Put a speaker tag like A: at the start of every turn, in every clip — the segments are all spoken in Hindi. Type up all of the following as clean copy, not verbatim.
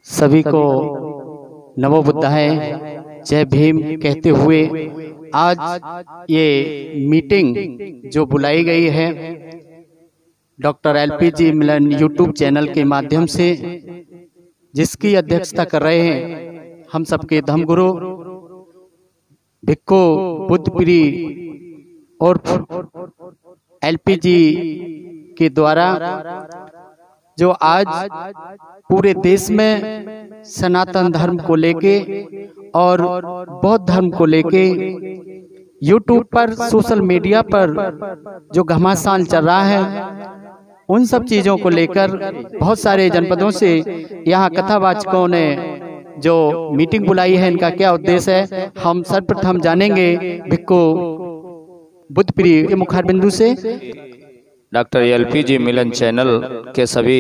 A: सभी को नमो बुद्धाय जय भीम कहते हुए आज ये मीटिंग जो बुलाई गई है डॉक्टर एलपीजी मिलन यूट्यूब चैनल के माध्यम से, जिसकी अध्यक्षता कर रहे हैं हम सबके धर्मगुरु भिक्खु बुद्धप्री और एलपीजी के द्वारा, जो आज पूरे देश में सनातन धर्म को लेके और बौद्ध धर्म को लेके यूट्यूब पर, सोशल मीडिया पर जो घमासान चल रहा है, उन सब चीज़ों को लेकर बहुत सारे जनपदों से यहाँ कथावाचकों ने जो मीटिंग बुलाई है, इनका क्या उद्देश्य है हम सर्वप्रथम जानेंगे भिक्खु बुद्धप्री के मुखारबिंदु से।
B: डॉक्टर एलपीजी मिलन चैनल के सभी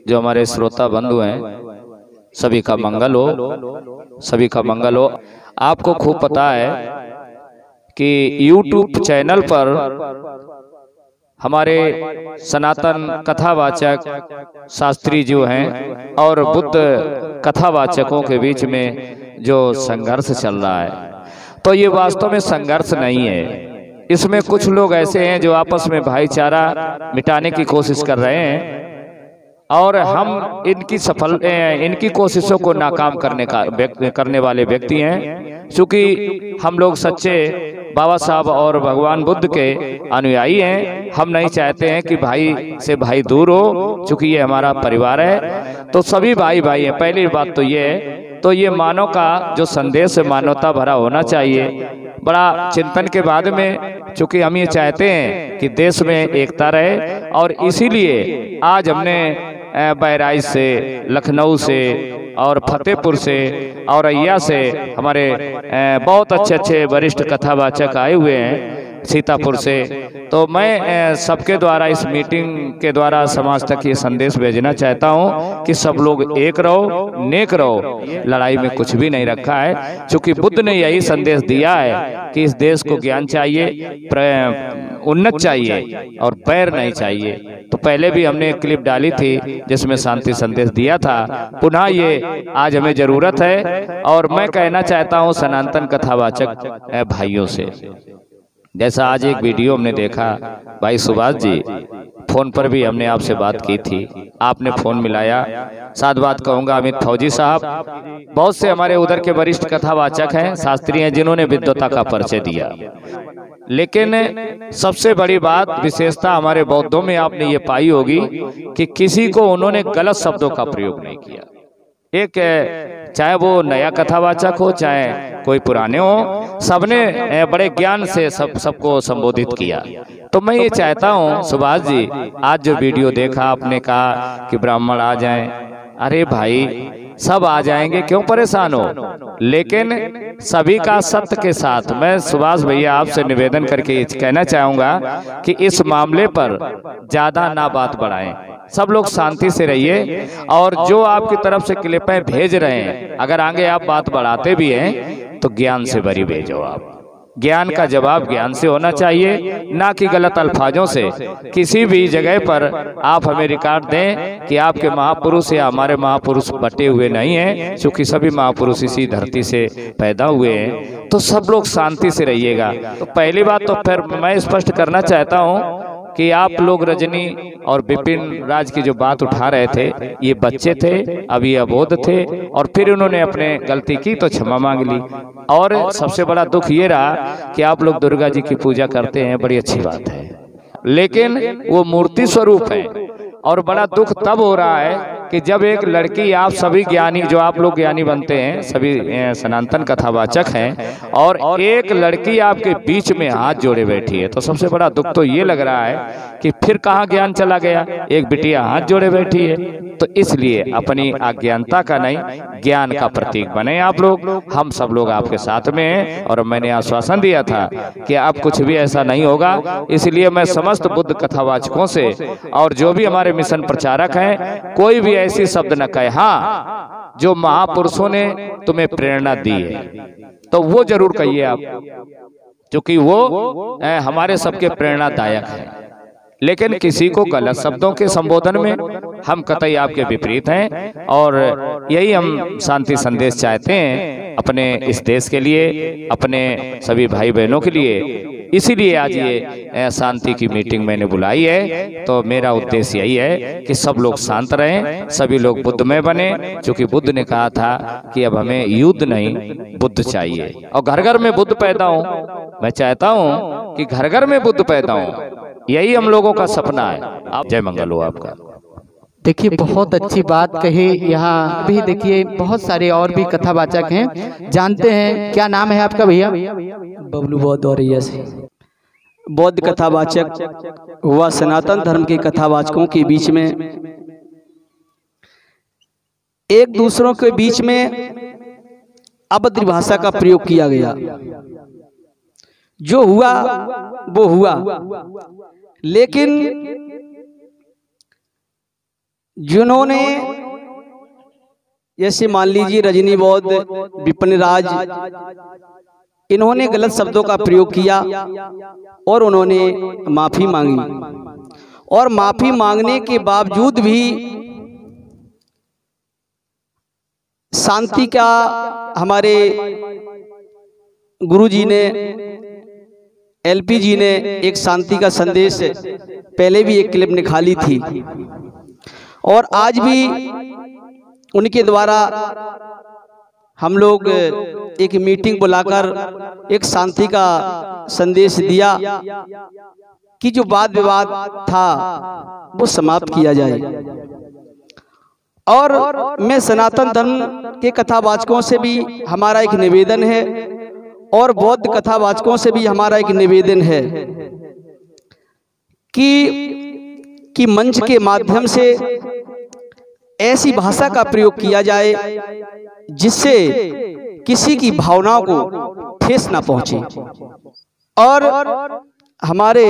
B: जो हमारे श्रोता बंधु हैं, सभी का मंगल हो, सभी का मंगल हो। आपको खूब पता है कि यूट्यूब चैनल पर हमारे सनातन कथावाचक शास्त्री जो हैं और बुद्ध कथावाचकों के बीच में जो संघर्ष चल रहा है, तो ये वास्तव में संघर्ष नहीं है। इसमें कुछ लोग ऐसे हैं जो आपस में भाईचारा मिटाने की कोशिश कर रहे हैं और हम इनकी कोशिशों को नाकाम करने वाले व्यक्ति हैं। चूंकि हम लोग सच्चे बाबा साहब और भगवान बुद्ध के अनुयायी हैं, हम नहीं चाहते हैं कि भाई से भाई दूर हो। चूंकि ये हमारा परिवार है तो सभी भाई भाई हैं। पहली बात तो ये है, तो ये मानव का जो संदेश है मानवता भरा होना चाहिए। बड़ा चिंतन के बाद में, चूंकि हम ये चाहते हैं कि देश में एकता रहे, और इसीलिए आज हमने बहराइच से, लखनऊ से और फतेहपुर से और अय्या से हमारे बहुत अच्छे अच्छे वरिष्ठ कथावाचक आए हुए हैं, सीतापुर से। तो मैं सबके द्वारा इस मीटिंग के द्वारा समाज तक ये संदेश भेजना चाहता हूँ कि सब लोग एक रहो, नेक रहो। लड़ाई में कुछ भी नहीं रखा है, क्योंकि बुद्ध ने यही संदेश दिया है कि इस देश को ज्ञान चाहिए, उन्नत चाहिए और बैर नहीं चाहिए। तो पहले भी हमने एक क्लिप डाली थी जिसमें शांति संदेश दिया था, पुनः ये आज हमें जरूरत है। और मैं कहना चाहता हूँ सनातन कथावाचक भाइयों से, जैसा आज एक वीडियो हमने देखा, भाई सुभाष जी फोन पर भी हमने आपसे बात की थी, आपने फोन मिलाया। साथ बात कहूँगा अमित फौजी साहब, बहुत से हमारे उधर के वरिष्ठ कथावाचक हैं, शास्त्री हैं, जिन्होंने विद्वता का परिचय दिया। लेकिन सबसे बड़ी बात, विशेषता हमारे बौद्धों में आपने ये पाई होगी कि किसी को उन्होंने गलत शब्दों का प्रयोग नहीं किया। एक चाहे वो नया कथावाचक हो चाहे कोई पुराने हो, सबने बड़े ज्ञान से सबको संबोधित किया। तो मैं ये चाहता हूँ सुभाष जी, आज जो वीडियो देखा, आपने कहा कि ब्राह्मण आ जाएं, अरे भाई सब आ जाएंगे, क्यों परेशान हो, लेकिन सभी का सत्य के साथ। मैं सुभाष भैया आपसे निवेदन करके कहना चाहूँगा कि इस मामले पर ज़्यादा ना बात बढ़ाएं, सब लोग शांति से रहिए। और जो आपकी तरफ से क्लिपें भेज रहे हैं, अगर आगे आप बात बढ़ाते भी हैं तो ज्ञान से भरी भेजो। आप ज्ञान का जवाब ज्ञान से होना चाहिए, ना कि गलत अल्फाजों से। किसी भी जगह पर आप हमें रिकॉर्ड दें कि आपके महापुरुष या हमारे महापुरुष बटे हुए नहीं हैं, क्योंकि सभी महापुरुष इसी धरती से पैदा हुए हैं। तो सब लोग शांति से रहिएगा। तो पहली बात तो फिर मैं स्पष्ट करना चाहता हूँ कि आप लोग रजनी और विपिन राज की जो बात उठा रहे थे, ये बच्चे थे, अभी अबोध थे, और फिर उन्होंने अपने गलती की तो क्षमा मांग ली। और सबसे बड़ा दुख ये रहा कि आप लोग दुर्गा जी की पूजा करते हैं, बड़ी अच्छी बात है, लेकिन वो मूर्ति स्वरूप है। और बड़ा दुख तब हो रहा है कि जब एक लड़की, आप सभी ज्ञानी, जो आप लोग ज्ञानी बनते हैं, सभी सनातन कथावाचक हैं, और एक लड़की आपके बीच में हाथ जोड़े बैठी है। तो सबसे बड़ा दुख तो ये लग रहा है कि फिर कहाँ ज्ञान चला गया, एक बिटिया हाथ जोड़े बैठी है। तो इसलिए अपनी अज्ञानता का नहीं, ज्ञान का प्रतीक बने आप लोग। हम सब लोग आपके साथ में हैं, और मैंने आश्वासन दिया था कि अब कुछ भी ऐसा नहीं होगा। इसलिए मैं समस्त बुद्ध कथावाचकों से और जो भी हमारे मिशन प्रचारक हैं, कोई भी ऐसी शब्द न कहे। हाँ, जो महापुरुषों ने तुम्हें प्रेरणा दी है तो वो जरूर कहिए आप, क्योंकि वो हमारे सबके प्रेरणादायक है। लेकिन किसी को गलत शब्दों के संबोधन में हम कतई आपके विपरीत हैं। और यही हम शांति संदेश चाहते हैं अपने इस देश के लिए, अपने सभी भाई बहनों के लिए। इसीलिए आज ये शांति की मीटिंग मैंने बुलाई है। तो मेरा उद्देश्य यही है कि सब लोग शांत रहें, सभी लोग बुद्धमय बने, क्योंकि बुद्ध ने कहा था कि अब हमें युद्ध नहीं बुद्ध चाहिए। और घर घर में बुद्ध पैदा हो, मैं चाहता हूँ कि घर घर में बुद्ध पैदा हो, यही हम लोगों का सपना है। आप जय मंगल हो आपका।
A: देखिए बहुत अच्छी बात कही। यहाँ भी देखिए बहुत सारे और भी कथावाचक हैं, जानते हैं। क्या नाम है आपका भैया?
C: बबलू बौद्ध औरैया से। बौद्ध कथावाचक हुआ सनातन धर्म के कथावाचकों के बीच में एक दूसरों के बीच में अभद्र भाषा का प्रयोग किया गया। जो हुआ वो हुआ, लेकिन जिन्होंने, जैसे मान लीजिए रजनी बौद्ध, विपिन राज, इन्होंने गलत शब्दों का प्रयोग किया और उन्होंने माफी मांगी। और माफी मांगने के बावजूद भी शांति का हमारे गुरुजी ने, एलपी जी ने एक शांति का संदेश पहले भी एक क्लिप निकाली थी, और आज भी उनके द्वारा हम लोग एक मीटिंग बुलाकर एक शांति का संदेश दिया कि जो वाद विवाद था वो समाप्त किया जाए। और मैं सनातन धर्म के कथावाचकों से भी हमारा एक निवेदन है, और बौद्ध कथावाचकों से भी हमारा एक निवेदन है कि मंच के माध्यम से ऐसी भाषा का प्रयोग किया जाए जिससे किसी की भावनाओं को ठेस ना पहुंचे। और हमारे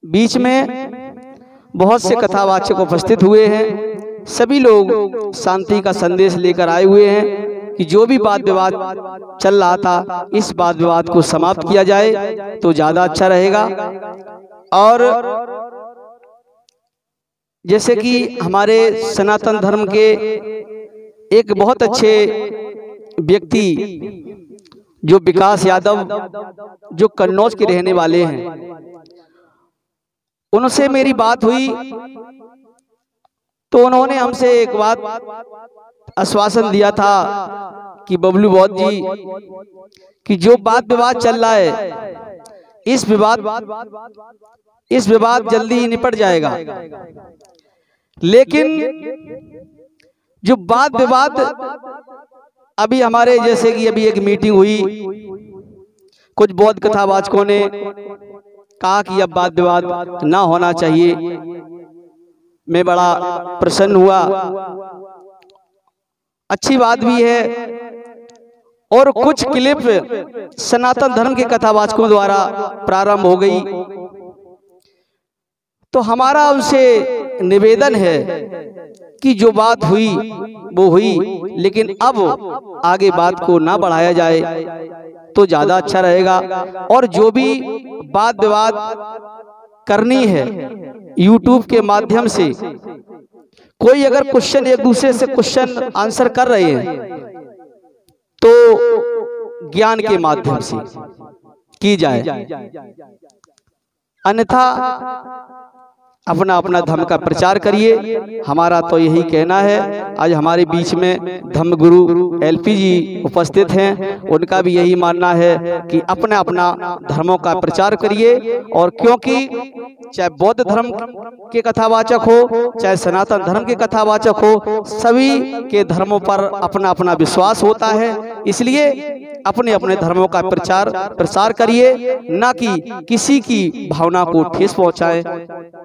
C: बीच में बहुत से कथावाचक उपस्थित हुए हैं। सभी लोग शांति का संदेश लेकर आए हुए हैं कि जो भी वाद विवाद चल रहा था, इस वाद विवाद को समाप्त किया जाए तो ज्यादा अच्छा रहेगा। और जैसे कि हमारे सनातन धर्म के एक बहुत अच्छे व्यक्ति जो विकास यादव, जो कन्नौज के रहने वाले हैं, उनसे मेरी बात हुई तो उन्होंने हमसे एक बात आश्वासन दिया था कि बबलू बौद्ध जी कि जो वाद विवाद चल रहा है, इस विवाद जल्दी ही निपट जाएगा। लेकिन जो वाद विवाद अभी हमारे, जैसे कि अभी एक मीटिंग हुई, कुछ बौद्ध कथावाचकों ने कहा कि अब वाद विवाद ना होना चाहिए। मैं बड़ा प्रसन्न हुआ, अच्छी बात भी है। और कुछ क्लिप सनातन धर्म के कथावाचकों द्वारा प्रारंभ हो गई, तो हमारा उनसे निवेदन है कि जो बात हुई वो हुई, लेकिन अब आगे बात को ना बढ़ाया जाए तो ज्यादा अच्छा रहेगा। और जो भी वाद विवाद करनी है यूट्यूब के माध्यम से, कोई अगर क्वेश्चन एक दूसरे से क्वेश्चन आंसर कर रहे हैं तो ज्ञान के माध्यम से की जाए, अन्यथा अपना अपना धर्म का प्रचार करिए। हमारा तो यही कहना है। आज हमारे बीच में धर्मगुरु एलपी जी उपस्थित हैं, उनका भी यही मानना है कि अपना अपना धर्मों का प्रचार करिए। और क्योंकि चाहे बौद्ध धर्म के कथावाचक हो, चाहे सनातन धर्म के कथावाचक हो, सभी के धर्मों पर अपना अपना विश्वास होता है। इसलिए अपने अपने धर्मों का प्रसार करिए, ना कि किसी की भावना को ठेस पहुंचाएं।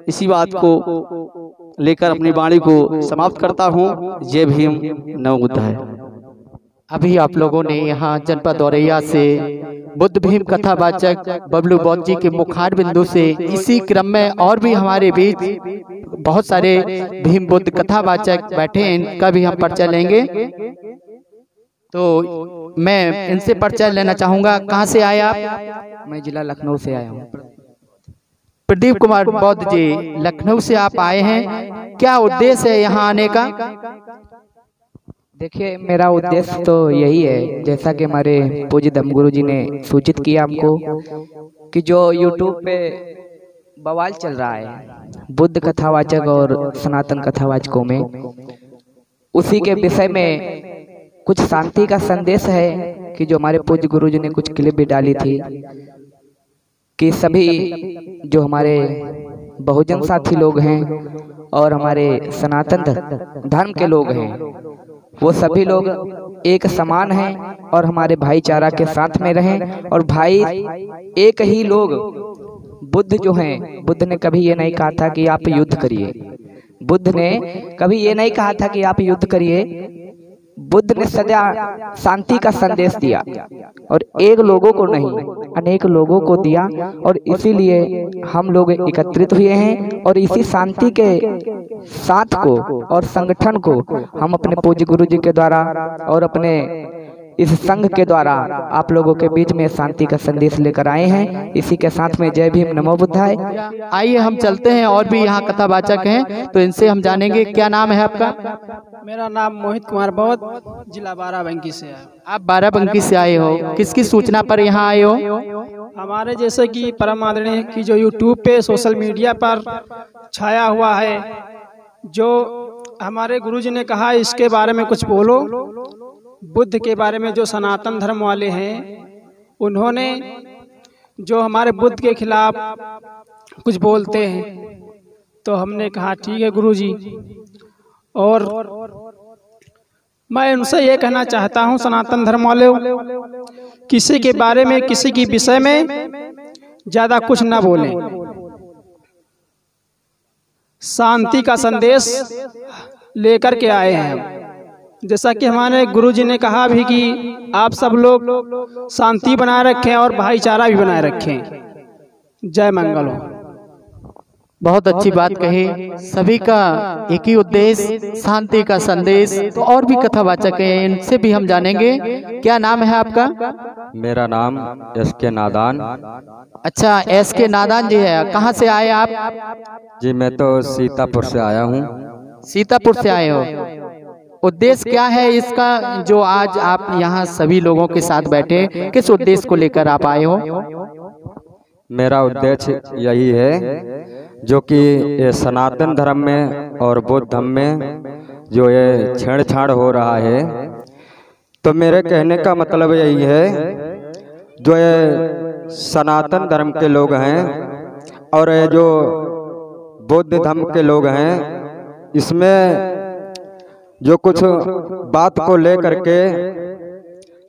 C: इसी बात को लेकर अपनी वाणी को समाप्त करता हूं। जय भीम, नमो बुद्धाय।
A: अभी आप लोगों ने यहाँ जनपद औरैया से बुद्ध भीम कथावाचक बबलू बौद्ध जी के मुखार बिंदु से, इसी क्रम में और भी हमारे बीच बहुत सारे भीम बुद्ध कथावाचक बैठे हैं, इनका भी हम परिचय लेंगे। तो मैं इनसे परिचय लेना चाहूंगा। कहाँ से आए आप?
C: मैं जिला लखनऊ से आया हूँ।
A: प्रदीप कुमार बौद्ध जी, लखनऊ से आप आए हैं, क्या उद्देश्य है यहाँ आने का?
D: देखिए, मेरा उद्देश्य तो यही है, जैसा कि हमारे पूज्य धर्मगुरु जी ने सूचित किया हमको कि जो YouTube पे बवाल चल रहा है बुद्ध कथावाचक और सनातन कथावाचकों में, उसी के विषय में कुछ शांति का संदेश है कि जो हमारे पूज्य गुरु जी ने कुछ क्लिप भी डाली थी कि सभी जो हमारे बहुजन साथी लोग हैं और हमारे सनातन धर्म के लोग हैं, वो सभी लोग एक समान हैं और हमारे भाईचारा के साथ में रहें। और भाई एक ही लोग, बुद्ध जो हैं, बुद्ध ने कभी ये नहीं कहा था कि आप युद्ध करिए। बुद्ध ने कभी ये नहीं कहा था कि आप युद्ध करिए। बुद्ध ने सदा शांति का संदेश दिया और एक लोगों को नहीं, अनेक लोगों को दिया। और इसीलिए हम लोग एकत्रित हुए हैं और इसी शांति के साथ को और संगठन को हम अपने पूज्य गुरु जी के द्वारा और अपने इस संघ के द्वारा आप लोगों के बीच में शांति का संदेश लेकर आए हैं। इसी के साथ में जय भीम, नमो बुद्धाय।
A: आइए हम चलते हैं, और भी यहाँ कथावाचक हैं तो इनसे हम जानेंगे। क्या नाम है आपका?
E: मेरा नाम मोहित कुमार बौद्ध, जिला बाराबंकी से है।
A: आप बाराबंकी से आए हो, किसकी सूचना पर यहाँ आए हो?
E: हमारे जैसे कि परम आदरणीय की जो YouTube पे सोशल मीडिया पर छाया हुआ है, जो हमारे गुरुजी ने कहा इसके बारे में कुछ बोलो। बुद्ध के बारे में जो सनातन धर्म वाले हैं, उन्होंने जो हमारे बुद्ध के खिलाफ कुछ बोलते हैं, तो हमने कहा ठीक है गुरुजी। और मैं उनसे ये कहना चाहता हूँ, सनातन धर्म वाले, किसी के बारे में, किसी की विषय में ज़्यादा कुछ ना बोलें। शांति का संदेश लेकर के आए हैं हम। जैसा कि हमारे गुरुजी ने कहा भी कि आप सब लोग शांति बनाए रखें और भाईचारा भी बनाए रखें। जय मंगल हो।
A: बहुत अच्छी बात कही। सभी का एक ही उद्देश्य, शांति का संदेश। तो और भी कथावाचक हैं, इनसे भी हम जानेंगे। क्या नाम है आपका?
F: मेरा नाम SK नादान।
A: अच्छा, SK नादान जी है। कहाँ से आए आप?
F: जी, मैं तो सीतापुर से आया हूँ।
A: सीतापुर से आए हो। उद्देश्य क्या है इसका, जो आज आप यहाँ सभी लोगों के साथ बैठे, किस उद्देश्य को लेकर आप आए हो?
F: मेरा उद्देश्य यही है जो कि ये सनातन धर्म में और बौद्ध धर्म में जो ये छेड़छाड़ हो रहा है, तो मेरे कहने का मतलब यही है, जो ये सनातन धर्म के लोग हैं और ये जो बौद्ध धर्म के लोग हैं, इसमें जो कुछ बात को लेकर के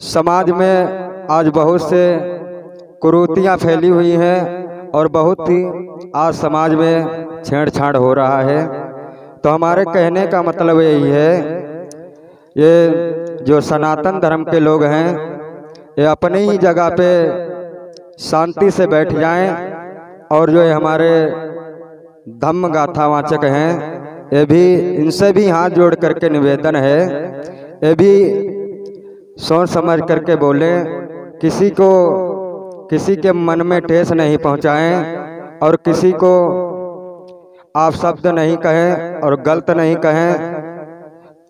F: समाज में आज बहुत से कुरीतियाँ फैली हुई हैं और बहुत ही आज समाज में छेड़छाड़ हो रहा है। तो हमारे कहने का मतलब यही है, ये जो सनातन धर्म के लोग हैं, ये अपनी ही जगह पे शांति से बैठ जाएं और जो हमारे धम्म गाथावाचक हैं, ये भी, इनसे भी हाथ जोड़ करके निवेदन है, ये भी सोच समझ करके बोलें, किसी के मन में ठेस नहीं पहुंचाएं और किसी को आप शब्द नहीं कहें और गलत नहीं कहें।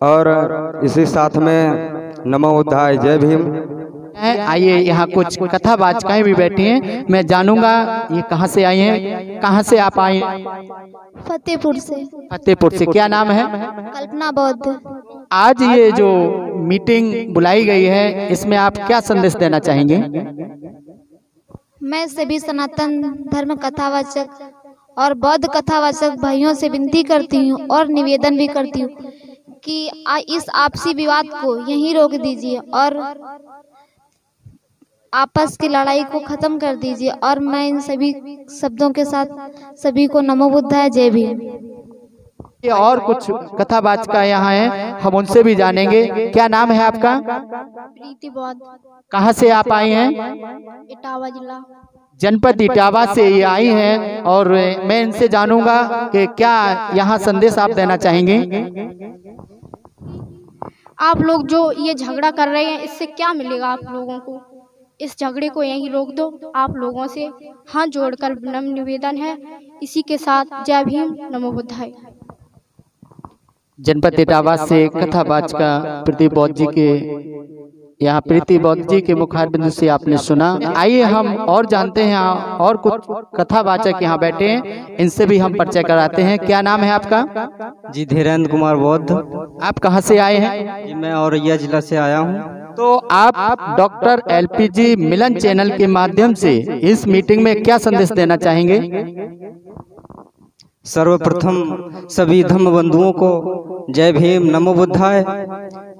F: और इसी साथ में नमो बुद्धाय, जय भीम।
A: आइए, यहाँ कुछ कथावाचकाएं भी बैठी हैं, मैं जानूंगा ये कहाँ से आई हैं। कहाँ से आप आए हैं?
G: फतेहपुर से।
A: फतेहपुर से। क्या नाम है?
G: कल्पना बौद्ध।
A: आज ये जो मीटिंग बुलाई गई है, इसमें आप क्या संदेश देना चाहेंगे?
G: मैं सभी सनातन धर्म कथावाचक और बौद्ध कथावाचक भाइयों से विनती करती हूँ और निवेदन भी करती हूँ कि इस आपसी विवाद को यहीं रोक दीजिए और आपस की लड़ाई को खत्म कर दीजिए। और मैं इन सभी शब्दों के साथ सभी को नमो बुद्धाय, जय भीम।
A: और कुछ कथावाचक यहाँ हैं, हम उनसे भी जानेंगे। क्या नाम है आपका?
G: प्रीति बौद्ध।
A: कहाँ से आप आई हैं?
G: इटावा जिला,
A: जनपद इटावा से ये आई हैं, और मैं इनसे जानूंगा कि क्या यहाँ संदेश आप देना चाहेंगे।
G: आप लोग जो ये झगड़ा कर रहे हैं, इससे क्या मिलेगा आप लोगों को?
H: इस झगड़े को यहीं रोक दो। आप लोगों से हाथ जोड़कर विनम्र निवेदन है। इसी के साथ जय भीम, नमो बुद्धाय।
A: जनपद इटावा से कथावाचका प्रदीप बौद्ध जी के यहाँ प्रीति बौद्ध जी के मुखारबिंद से आपने सुना। आइए हम और जानते हैं, और कुछ कथावाचक यहाँ बैठे हैं, इनसे भी हम परिचय कराते हैं। क्या नाम है आपका?
C: जी धीरेन्द्र कुमार बौद्ध।
A: आप कहाँ से आए हैं?
C: जी मैं औरैया जिला से आया हूँ।
A: तो आप डॉक्टर एलपीजी मिलन चैनल के माध्यम से इस मीटिंग में क्या संदेश देना चाहेंगे?
C: सर्वप्रथम सभी धम्म बंधुओं को जय भीम, नमो बुद्धाय।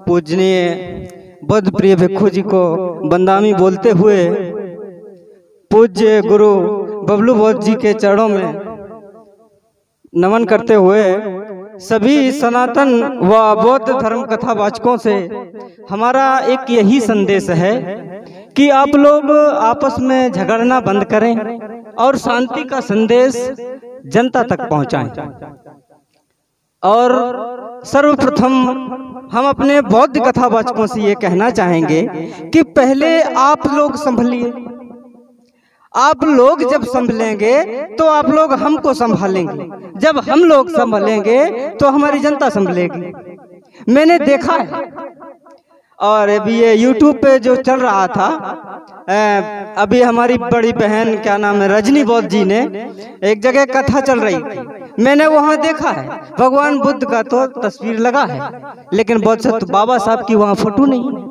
C: पूजनीय बुद्ध प्रिय भिक्षु जी को बंदामी बोलते हुए पूज्य गुरु बबलू बौद्ध जी के चरणों में नमन करते हुए सभी सनातन व बौद्ध धर्म कथावाचकों से हमारा एक यही संदेश है कि आप लोग आपस में झगड़ना बंद करें और शांति का संदेश जनता तक पहुंचाएं। और सर्वप्रथम हम अपने बौद्ध कथावाचकों से ये कहना चाहेंगे कि पहले आप लोग संभलिए। आप लोग जब संभलेंगे तो आप लोग हमको संभालेंगे, जब हम लोग संभलेंगे तो हमारी जनता संभलेगी। मैंने देखा है, और अभी ये YouTube पे जो चल रहा था, अभी हमारी बड़ी बहन क्या नाम है रजनी बौद्ध जी ने एक जगह कथा चल रही थी, मैंने वहाँ देखा है भगवान बुद्ध का तो तस्वीर लगा है, लेकिन बोधिसत्व बाबा साहब की वहाँ फोटो नहीं है।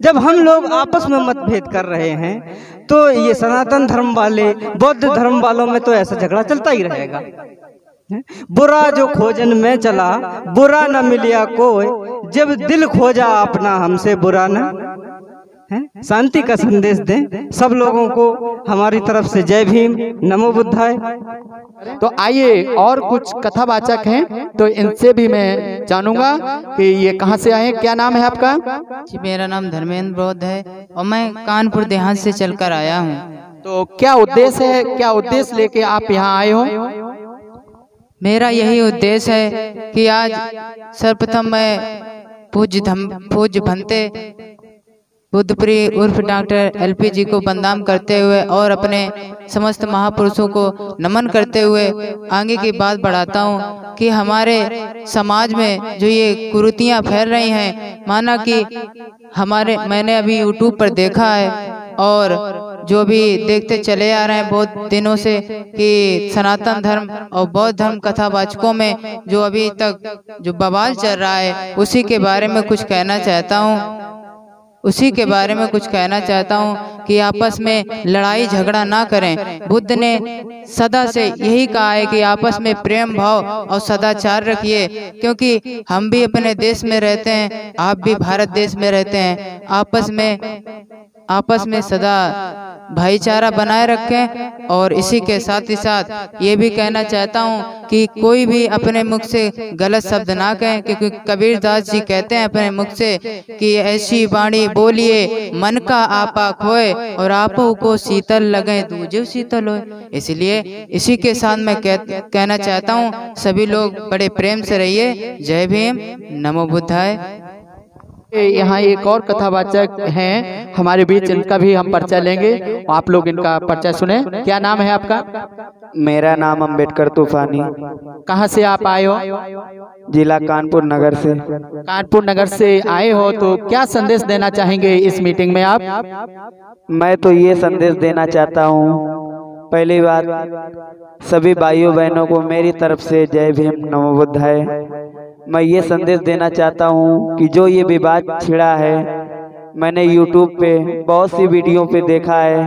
C: जब हम लोग आपस में मतभेद कर रहे हैं तो ये सनातन धर्म वाले बौद्ध धर्म वालों में तो ऐसा झगड़ा चलता ही रहेगा। बुरा जो खोजन में चला बुरा न मिलिया कोई, जब दिल खोजा अपना हमसे बुरा न है। शांति का संदेश दें सब लोगों को। हमारी तरफ से जय भीम, नमो बुद्धाय।
A: तो आइए और कुछ कथावाचक हैं, तो इनसे भी मैं जानूंगा कि ये कहाँ से आए हैं। क्या नाम है आपका?
I: जी मेरा नाम धर्मेंद्र बौद्ध है और मैं कानपुर देहात से चलकर आया हूँ।
A: तो क्या उद्देश्य है, क्या उद्देश्य लेके आप यहाँ आए हो?
I: मेरा यही उद्देश्य है कि आज सर्वप्रथम मैं पूज्य भंते बुद्धप्रिय उर्फ डॉक्टर एलपीजी को वंदन करते हुए और अपने समस्त महापुरुषों को नमन करते हुए आगे की बात बढ़ाता हूँ कि हमारे समाज में जो ये कुरीतियाँ फैल रही हैं, माना कि मैंने अभी YouTube पर देखा है और जो भी देखते चले आ रहे हैं बहुत दिनों से कि सनातन धर्म और बौद्ध धर्म कथावाचकों में जो अभी तक जो बवाल चल रहा है उसी के बारे में कुछ कहना चाहता हूँ कि आपस में लड़ाई झगड़ा ना करें। बुद्ध ने सदा से यही कहा है कि आपस में प्रेम भाव और सदाचार रखिए, क्योंकि हम भी अपने देश में रहते हैं, आप भी भारत देश में रहते हैं। आपस में सदा भाईचारा बनाए रखें। और इसी के साथ ही साथ ये भी कहना चाहता हूँ कि कोई भी अपने मुख से गलत शब्द ना कहें, क्योंकि कबीरदास जी कहते हैं अपने मुख से कि ऐसी वाणी बोलिए मन का आपा खोए और आपो को शीतल लगे दूजे शीतल होए। इसलिए इसी के साथ मैं कहना चाहता हूँ सभी लोग बड़े प्रेम से रहिए। जय भीम, नमो बुद्धाय।
A: यहाँ एक और कथावाचक हैं हमारे बीच, इनका भी हम परिचय लेंगे, आप लोग इनका परिचय सुने। क्या नाम है आपका?
J: मेरा नाम अंबेडकर तूफानी।
A: कहाँ से आप आए हो?
J: जिला कानपुर नगर से।
A: कानपुर नगर से आए हो, तो क्या संदेश देना चाहेंगे इस मीटिंग में आप?
J: मैं तो ये संदेश देना चाहता हूँ, पहली बात सभी भाइयों बहनों को मेरी तरफ से जय भीम, नमो बुद्धाय। मैं ये संदेश देना चाहता हूँ कि जो ये विवाद छिड़ा है, मैंने YouTube पे बहुत सी वीडियो पे देखा है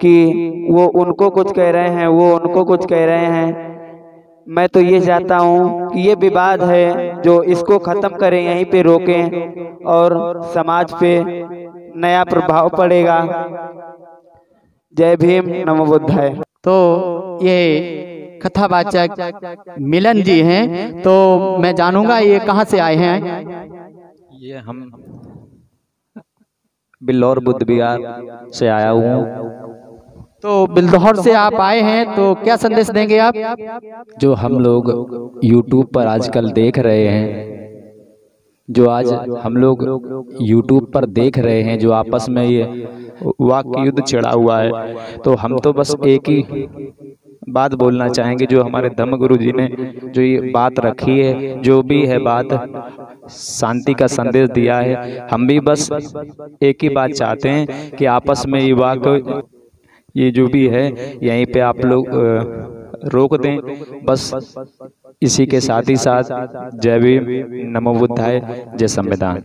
J: कि वो उनको कुछ कह रहे हैं, वो उनको कुछ कह रहे हैं। मैं तो ये चाहता हूँ कि ये विवाद है जो इसको ख़त्म करें, यहीं पे रोकें और समाज पे नया प्रभाव पड़ेगा। जय भीम, नमो बुद्धाय।
A: तो ये कथावाचक मिलन जी हैं, तो मैं जानूंगा ये कहाँ से आए हैं?
F: ये हम बिल्लौर बुद्ध विहार से आया हूँ।
A: तो बिल्दौर से आप आए हैं, तो क्या संदेश देंगे आप?
F: जो हम लोग YouTube पर आजकल देख रहे हैं
B: जो आज हम लोग YouTube पर देख रहे हैं, जो आपस में ये वाक्य युद्ध छिड़ा हुआ है, तो हम तो बस एक ही बात बोलना चाहेंगे। जो हमारे धम्म गुरु जी ने जो ये बात रखी है, जो भी है बात, शांति का संदेश दिया है, हम भी बस एक ही बात चाहते हैं कि आपस में युवा को ये जो भी है यहीं पे आप लोग रोक दें। बस इसी के साथ ही साथ जय भीम, नमो बुद्धाय, जय संविधान।